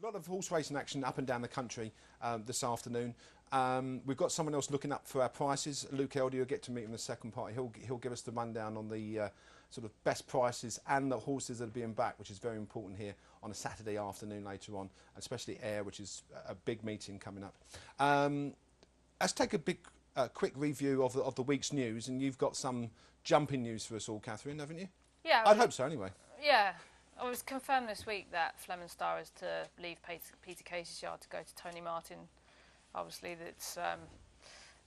A lot of horse racing action up and down the country this afternoon. We've got someone else looking up for our prices. Luke Elder, you'll get to meet him in the second part. He'll give us the rundown on the sort of best prices and the horses that are being backed, which is very important here on a Saturday afternoon later on, especially Ayr, which is a big meeting coming up. Let's take a quick review of the week's news, and you've got some jumping news for us all, Catherine, haven't you? Yeah. I'd hope so, anyway. Yeah. I was confirmed this week that Fleming Star is to leave Peter Casey's yard to go to Tony Martin. Obviously, it's a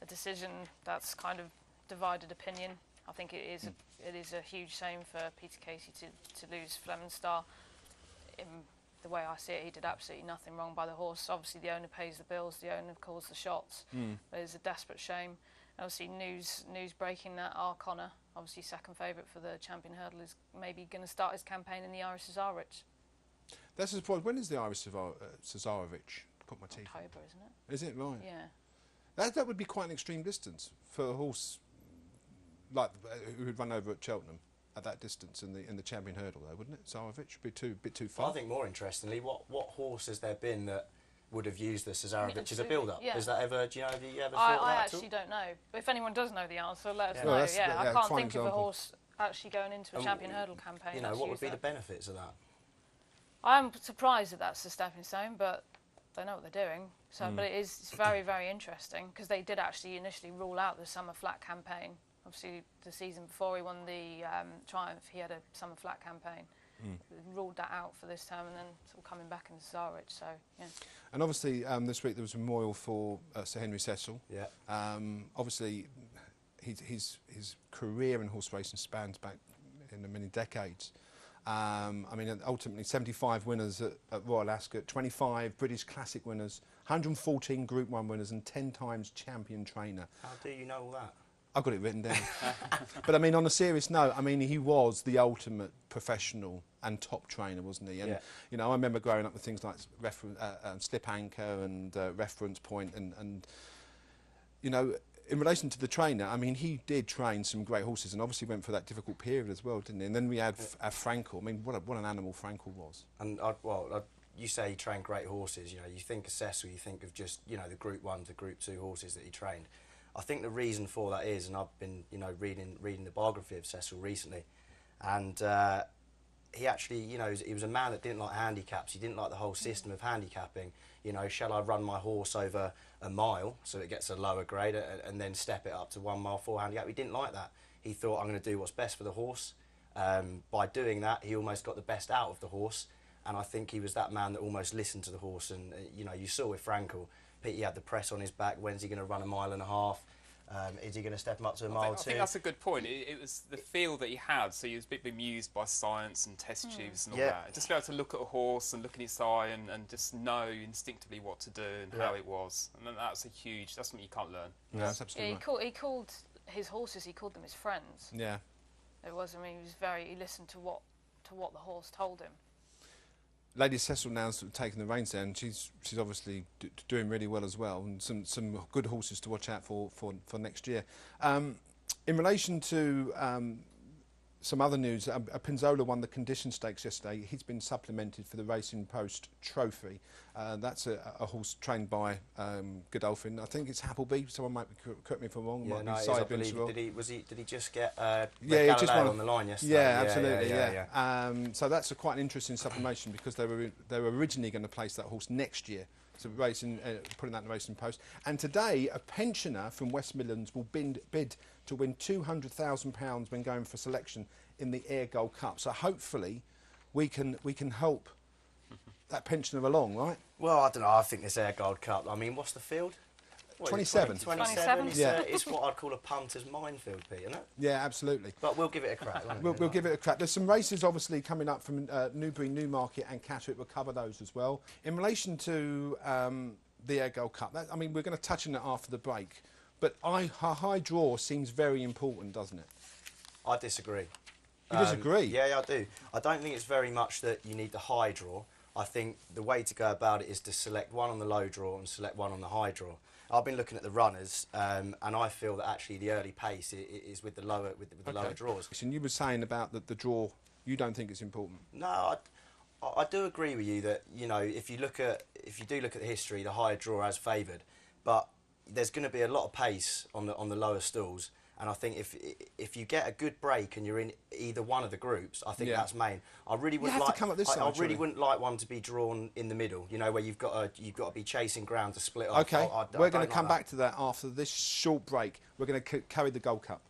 decision that's kind of divided opinion. I think it is a huge shame for Peter Casey to lose Fleming Star. In the way I see it, he did absolutely nothing wrong by the horse. Obviously, the owner pays the bills, the owner calls the shots. But it's a desperate shame. Obviously, news breaking that Connor, obviously second favourite for the champion hurdle, is maybe going to start his campaign in the Irish Cesarewitch. That's a surprise. When is the Irish Cesarewitch? Put my teeth. October, isn't it? Is it right? Yeah. That would be quite an extreme distance for a horse like who would run over at Cheltenham at that distance in the champion hurdle, though, wouldn't it? Cesarewitch would be bit too far. I think more interestingly, what horse has there been that would have used the Cesarewitch as a build-up? Yeah. Has that ever? Do you know? Have you ever thought I that actually don't know. But if anyone does know the answer, let us Yeah. know. Well, I can't think of a horse actually going into a champion hurdle campaign. You know, what would be the benefits of that? I'm surprised that that's the stepping stone, but they know what they're doing. So, but it's very, very interesting because they did actually initially rule out the summer flat campaign. Obviously, the season before he won the Triumph, he had a summer flat campaign. Ruled that out for this term, and then sort of coming back into Cesarewitch. So, yeah. And obviously, this week there was a memorial for Sir Henry Cecil. Yeah. Obviously, his career in horse racing spans back in many decades. I mean, ultimately 75 winners at Royal Ascot, 25 British Classic winners, 114 Group 1 winners, and 10 times champion trainer. How do you know all that? I've got it written down. But I mean, on a serious note, I mean, he was the ultimate professional and top trainer, wasn't he? And you know, I remember growing up with things like slip anchor and reference point, and you know, in relation to the trainer, I mean, he did train some great horses, and obviously went for that difficult period as well, didn't he? And then we had Frankel. I mean, what an animal Frankel was. And you say he trained great horses. You know, you think of Cecil, you think of just, you know, the Group 1 to Group 2 horses that he trained. I think the reason for that is, and I've been, you know, reading the biography of Cecil recently, and he actually, you know, he was a man that didn't like handicaps. He didn't like the whole system of handicapping. You know, shall I run my horse over a mile so it gets a lower grade and then step it up to 1 mile 4 handicap? He didn't like that. He thought, I'm going to do what's best for the horse. By doing that, he almost got the best out of the horse. And I think he was that man that almost listened to the horse. And, you know, you saw with Frankel, he had the press on his back. When's he going to run 1.5 miles? Is he going to step him up to a mile 2? I think that's a good point. It was the feel that he had, so he was a bit bemused by science and test tubes and all that. Just be able to look at a horse and look in its eye and just know instinctively what to do and how it was. And that's that's something you can't learn. Yeah, that's absolutely right. He called his horses, he called them his friends. Yeah. It was, I mean, he listened to what the horse told him. Lady Cecil now sort of taking the reins there, and she's obviously doing really well as well, and some good horses to watch out for next year. In relation to some other news, Pinzola won the Condition Stakes yesterday. He's been supplemented for the Racing Post Trophy. That's a horse trained by Godolphin. I think it's Appleby. Someone might correct me if I'm wrong. Yeah, no, I believe. Did he just get he just won on the line yesterday? Yeah, absolutely. Yeah. So that's quite an interesting supplementation because they were originally going to place that horse next year. So putting that in the Racing Post. And today, a pensioner from West Midlands will bid to win £200,000 when going for selection in the Ayr Gold Cup. So hopefully, we can help that pensioner along, right? Well, I don't know. I think this Ayr Gold Cup. I mean, what's the field? 27. 27. Yeah. It's what I'd call a punter's minefield, Pete, isn't it? Yeah, absolutely. But we'll give it a crack. We'll give it a crack. There's some races obviously coming up from Newbury, Newmarket and Catterick. We'll cover those as well. In relation to the Ayr Gold Cup, I mean, we're going to touch on it after the break, but a high draw seems very important, doesn't it? I disagree. You disagree? Yeah, I do. I don't think it's very much that you need the high draw. I think the way to go about it is to select one on the low draw and select one on the high draw. I've been looking at the runners, and I feel that actually the early pace is with the lower lower draws. And you were saying about the draw. You don't think it's important? No, I do agree with you that, you know, if you do look at the history, the higher draw has favoured, but there's going to be a lot of pace on the lower stalls. And I think if you get a good break and you're in either one of the groups, I think that's main. I really wouldn't like. I really wouldn't like one to be drawn in the middle. You know, where you've got to be chasing ground to split off. Okay, we're going to come back to that after this short break. We're going to carry the Gold Cup.